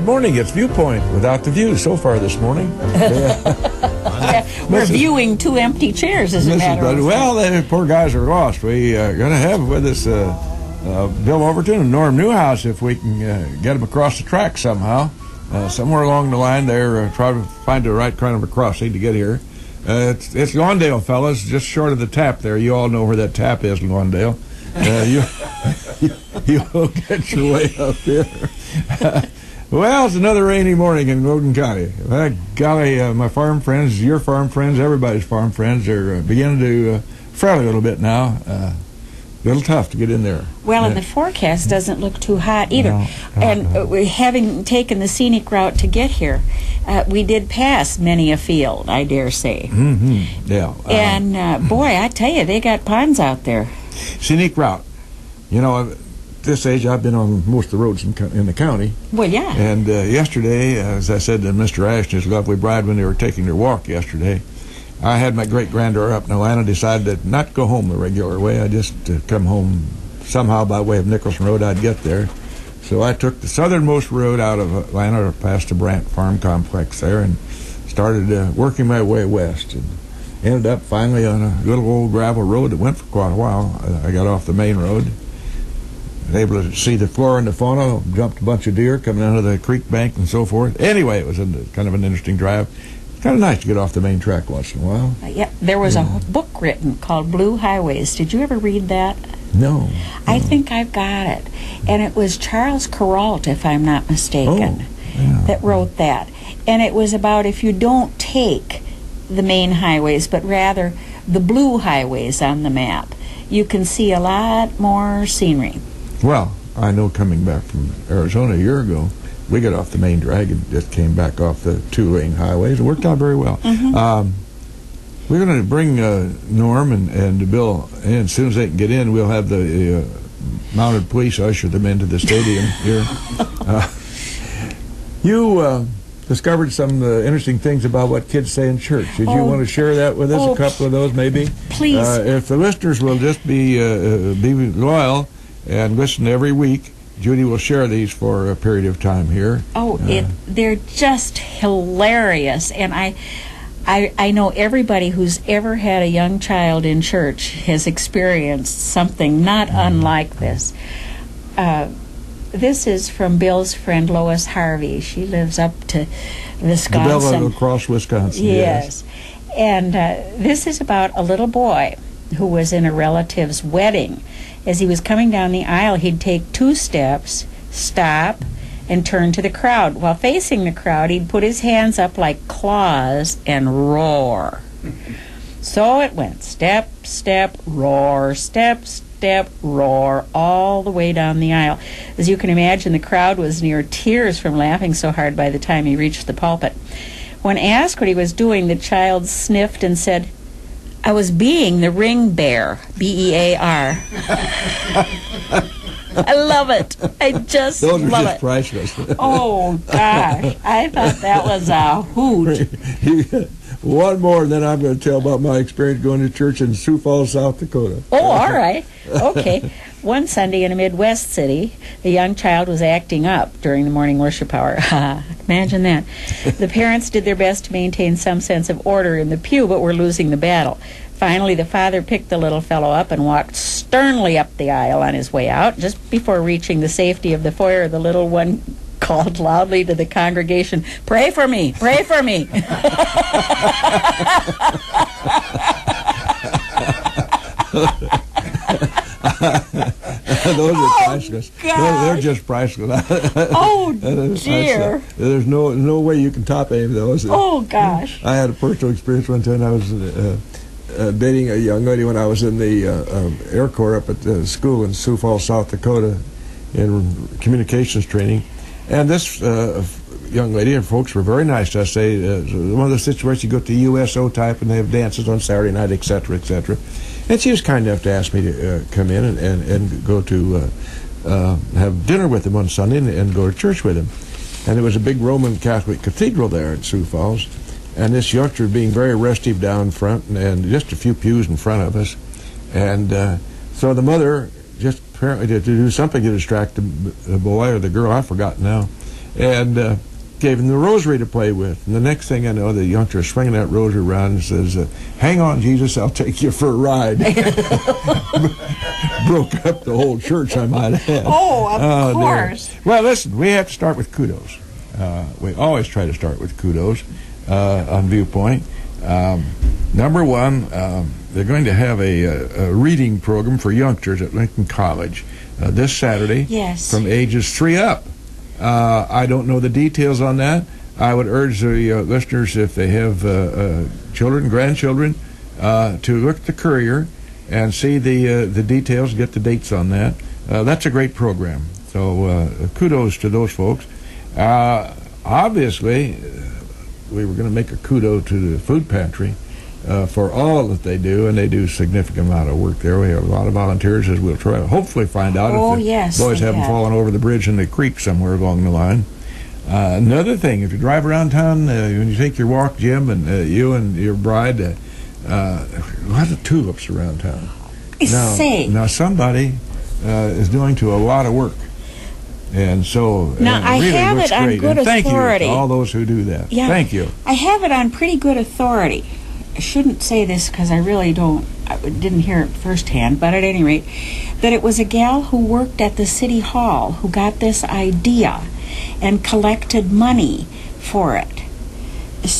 Good morning. It's Viewpoint without the view so far this morning. We're viewing two empty chairs, as a matter of fact. Well, the poor guys are lost. We are going to have with us Bill Overton and Norm Newhouse if we can get them across the track somehow. Somewhere along the line, they're trying to find the right kind of a crossing to get here. It's Lawndale, fellas, just short of the tap there. You all know where that tap is, Lawndale. You'll get your way up there. Well, it's another rainy morning in Logan County. Golly, my farm friends, your farm friends, everybody's farm friends are beginning to fret a little bit now. A little tough to get in there. Well, and the forecast doesn't look too hot either. No. Having taken the scenic route to get here, we did pass many a field, I dare say. Mm-hmm. Yeah. And, boy, I tell you, they got ponds out there. Scenic route. You know, at this age, I've been on most of the roads in the county. Well, yeah. And yesterday, as I said to Mr. Ashton, his lovely bride, when they were taking their walk yesterday, I had my great-granddaughter up in Atlanta, decided to not go home the regular way. I just come home somehow by way of Nicholson Road. I'd get there. So I took the southernmost road out of Atlanta past the Brant Farm Complex there and started working my way west. And ended up finally on a little old gravel road that went for quite a while. I got off the main road, able to see the flora and the fauna, jumped a bunch of deer coming out of the creek bank and so forth. Anyway, it was kind of an interesting drive. Kind of nice to get off the main track once in a while. Yeah, there was a book written called Blue Highways. Did you ever read that? No. I think I've got it. And it was Charles Kuralt, if I'm not mistaken, that wrote that. And it was about if you don't take the main highways, but rather the blue highways on the map, you can see a lot more scenery. Well, I know coming back from Arizona a year ago, we got off the main drag and just came back off the two-lane highways. It worked out very well. Mm-hmm. We're going to bring Norm and Bill in. As soon as they can get in, we'll have the mounted police usher them into the stadium here. You discovered some interesting things about what kids say in church. Did you want to share that with us? A couple of those, maybe? Please. If the listeners will just be loyal and listen every week, Judy will share these for a period of time here. They're just hilarious, and I know everybody who's ever had a young child in church has experienced something not unlike this. This is from Bill's friend Lois Harvey. She lives up to Wisconsin. Bill across Wisconsin. Yes. And this is about a little boy who was in a relative's wedding. As he was coming down the aisle, he'd take 2 steps, stop, and turn to the crowd. While facing the crowd, he'd put his hands up like claws and roar. So it went step, step, roar, step, step, roar, all the way down the aisle. As you can imagine, the crowd was near tears from laughing so hard by the time he reached the pulpit. When asked what he was doing, the child sniffed and said, "I was being the ring bear, B-E-A-R." I love it. I just love it. Those are just priceless. Oh, gosh. I thought that was a hoot. One more, and then I'm going to tell about my experience going to church in Sioux Falls, South Dakota. Oh, all right. Okay. One Sunday in a Midwest city, a young child was acting up during the morning worship hour. Imagine that. The parents did their best to maintain some sense of order in the pew, but were losing the battle. Finally, the father picked the little fellow up and walked sternly up the aisle on his way out. Just before reaching the safety of the foyer, the little one called loudly to the congregation, "Pray for me! Pray for me!" Those are priceless. They're just priceless. Oh, dear. There's no way you can top any of those. Oh, gosh. I had a personal experience one time. I was dating a young lady when I was in the Air Corps up at the school in Sioux Falls, South Dakota, in communications training. And this young lady and folks were very nice to us. Say, one of the situations you go to the USO type and they have dances on Saturday night, etc., etc. And she was kind enough to ask me to come in and go to have dinner with them on Sunday and go to church with them. And there was a big Roman Catholic cathedral there in Sioux Falls. And this youngster being very restive down front and just a few pews in front of us. And so the mother just apparently to do something to distract the boy or the girl, I forgot now, and gave him the rosary to play with. And the next thing I know, the youngster is swinging that rosary around and says, "Hang on, Jesus, I'll take you for a ride." Broke up the whole church, I might add. Oh, of course. Well, listen, we have to start with kudos. We always try to start with kudos on Viewpoint. Number one, they're going to have a reading program for youngsters at Lincoln College this Saturday from ages 3 up. I don't know the details on that. I would urge the listeners, if they have children, grandchildren, to look at the Courier and see the details, get the dates on that. That's a great program. So kudos to those folks. Obviously, we were going to make a kudo to the food pantry for all that they do, and they do a significant amount of work there. We have a lot of volunteers, as we'll try to hopefully find out if the boys haven't fallen over the bridge in the creek somewhere along the line. Another thing, if you drive around town, when you take your walk, Jim, and you and your bride, a lot of tulips around town. Now somebody is doing to a lot of work. And so now I really have looks it on great. good and thank authority. You to all those who do that. Yeah, thank you. I have it on pretty good authority. I shouldn't say this because I really didn't hear it firsthand, but at any rate, that it was a gal who worked at the city hall who got this idea and collected money for it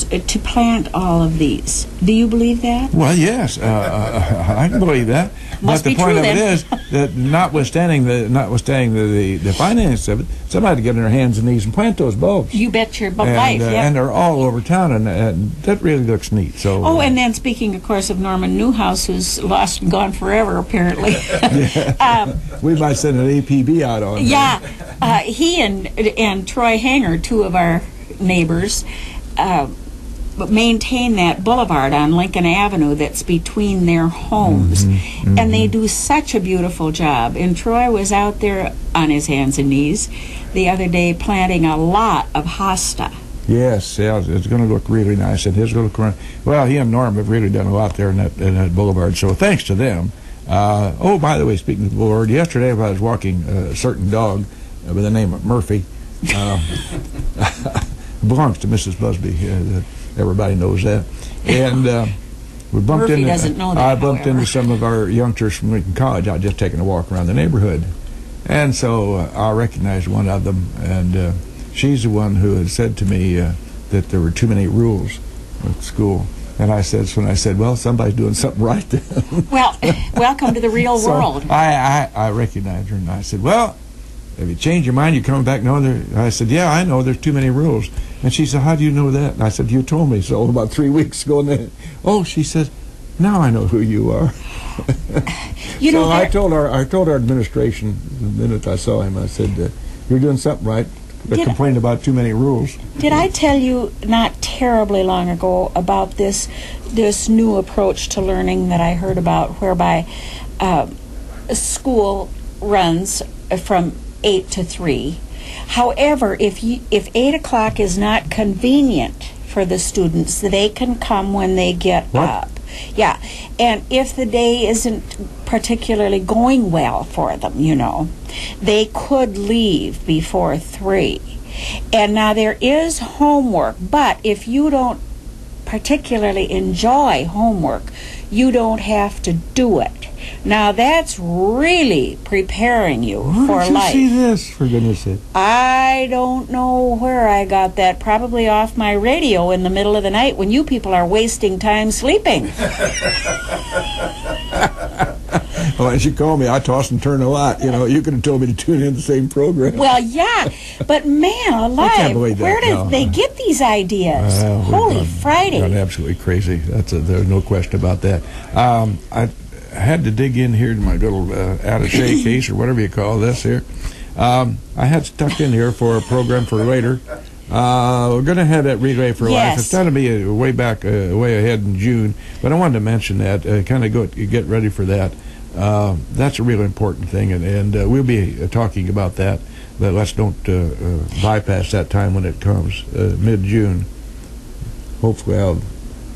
to plant all of these. Do you believe that? Well, yes, I can believe that. Must but be the point true, of then. it is that notwithstanding the finance of it, somebody had to get on their hands and knees and plant those bulbs. You bet your and, life. And they're all over town, and that really looks neat. So. Oh, and then speaking, of course, of Norman Newhouse, who's lost and gone forever, apparently. We might send an APB out on him. Yeah, he and Troy Hanger, two of our neighbors, maintain that boulevard on Lincoln Avenue that's between their homes. And they do such a beautiful job. And Troy was out there on his hands and knees the other day planting a lot of hosta. Yes, it's going to look really nice. And his little corner. Well, he and Norm have really done a lot there in that boulevard. So thanks to them. Oh, by the way, speaking of the boulevard, yesterday I was walking a certain dog by the name of Murphy. Belongs to Mrs. Busby. Everybody knows that. And we bumped Murphy doesn't know that, I bumped however. into some of our youngsters from Lincoln College. I was just taking a walk around the neighborhood. And so I recognized one of them, and she's the one who had said to me that there were too many rules at school. And I said, well, somebody's doing something right then. Well, welcome to the real world. I recognized her, and I said, well, have you changed your mind? You coming back? No, I said, yeah, I know there's too many rules. And she said, how do you know that? And I said, you told me so about 3 weeks ago. And then, oh, she said, now I know who you are. So I told our administration the minute I saw him, I said, you're doing something right. They complained about too many rules. Did I tell you not terribly long ago about this new approach to learning that I heard about, whereby school runs from 8 to 3. However, if 8 o'clock is not convenient for the students, they can come when they get up. Yeah, and if the day isn't particularly going well for them, they could leave before 3. And now there is homework, but if you don't particularly enjoy homework, you don't have to do it. Now that's really preparing you for life. Where did you see this, for goodness sake? I don't know where I got that. Probably off my radio in the middle of the night when you people are wasting time sleeping. Well, as you call me, I toss and turn a lot. You could have told me to tune in the same program. Well, yeah, but man alive, I can't believe that. Where do they get these ideas? Holy Friday. Gone absolutely crazy. There's no question about that. I had to dig in here to my little attaché case, or whatever you call this here. I had stuck in here for a program for later. We're going to have that Relay for Life. It's going to be way ahead in June, but I wanted to mention that, kind of get ready for that. That's a really important thing, and we'll be talking about that, but let's don't bypass that time when it comes, mid-June. Hopefully I'll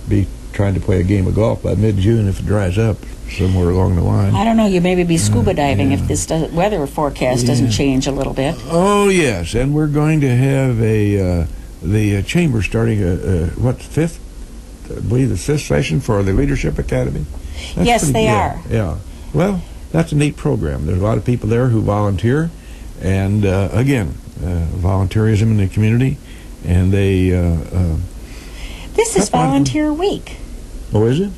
be trying to play a game of golf by mid-June if it dries up somewhere along the line. I don't know. You maybe be scuba diving yeah. if this weather forecast doesn't change a little bit. Oh yes, and we're going to have the chamber starting what, fifth? I believe the fifth session for the Leadership Academy. Yes, they are. Yeah. Well, that's a neat program. There's a lot of people there who volunteer, and again, volunteerism in the community, and they. This is Volunteer Week. Oh, is it?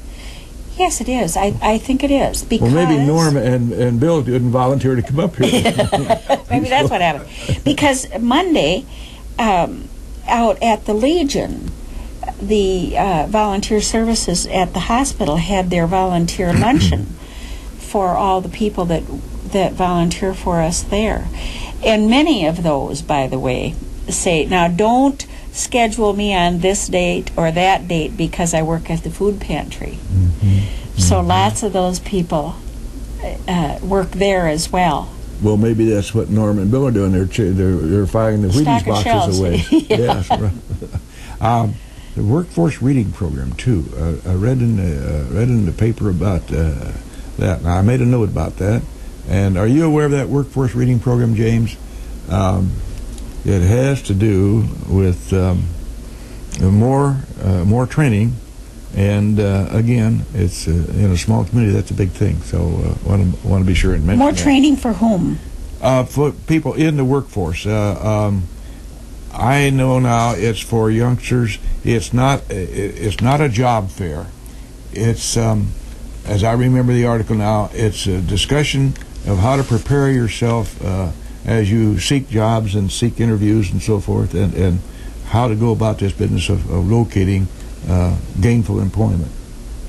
Yes, it is. I think it is. Because well, maybe Norm and Bill didn't volunteer to come up here. Maybe that's what happened. Because Monday, out at the Legion, the volunteer services at the hospital had their volunteer luncheon for all the people that volunteer for us there. And many of those, by the way, say, now don't schedule me on this date or that date because I work at the food pantry. So lots of those people work there as well. Well, maybe that's what Norm and Bill are doing. They're filing the Wheaties boxes shelves. away. Yeah. Yes, right. The workforce reading program too. I read in the paper about that. Now, I made a note about that. And are you aware of that workforce reading program, James? It has to do with more training, and again, it's in a small community. That's a big thing. So want to be sure and mention more that. Training for whom? For people in the workforce. I know now it's for youngsters. It's not a job fair. It's as I remember the article now, it's a discussion of how to prepare yourself as you seek jobs and seek interviews and so forth, and how to go about this business of locating gainful employment.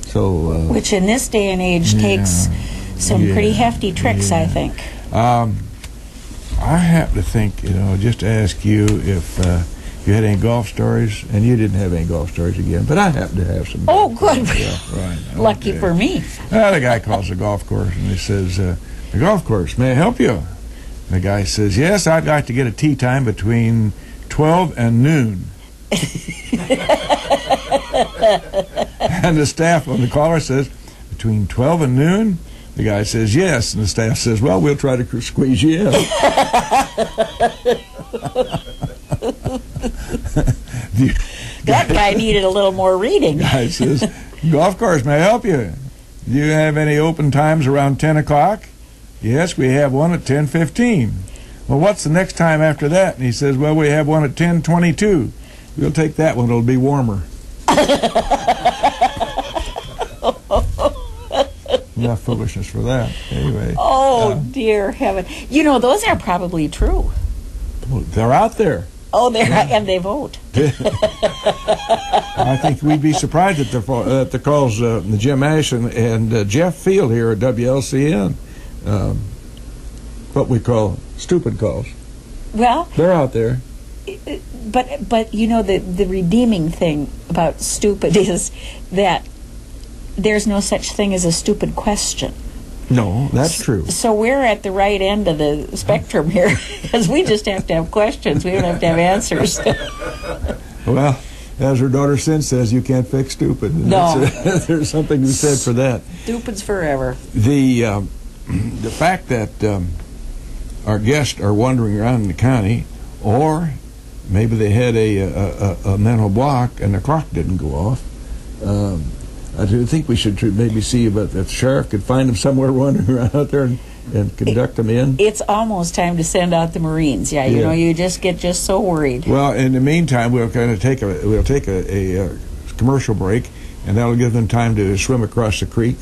So, which in this day and age takes some pretty hefty tricks, I think. I happen to think, just to ask you if you had any golf stories, and you didn't have any golf stories again, but I happen to have some. Oh, good. Yeah, right. Lucky for me. The guy calls the golf course, and he says, the golf course, may I help you? The guy says, yes, I'd like to get a tee time between 12 and noon. And the staff on the caller says, between 12 and noon? The guy says, yes. And the staff says, well, we'll try to squeeze you in. That guy needed a little more reading. The guy says, golf course, may I help you? Do you have any open times around 10 o'clock? Yes, we have one at 10:15. Well, what's the next time after that? And he says, well, we have one at 10:22. We'll take that one. It'll be warmer. Enough foolishness for that. Anyway. Oh, dear heaven. Those are probably true. They're out there. Oh, and they vote. I think we'd be surprised at the calls, Jim Ash and Jeff Field here at WLCN. What we call stupid calls. Well, they're out there. But the redeeming thing about stupid is that there's no such thing as a stupid question. No, that's true. So we're at the right end of the spectrum here, because we just have to have questions. We don't have to have answers. Well, as her daughter Sin says, you can't fix stupid. No. There's something to be said for that. Stupid's forever. The fact that our guests are wandering around in the county, or maybe they had a mental block and the clock didn't go off. I do think we should maybe see if the sheriff could find them somewhere wandering around out there and conduct them in. It's almost time to send out the Marines. Yeah, you just get so worried. Well, in the meantime, we'll take a commercial break, and that'll give them time to swim across the creek.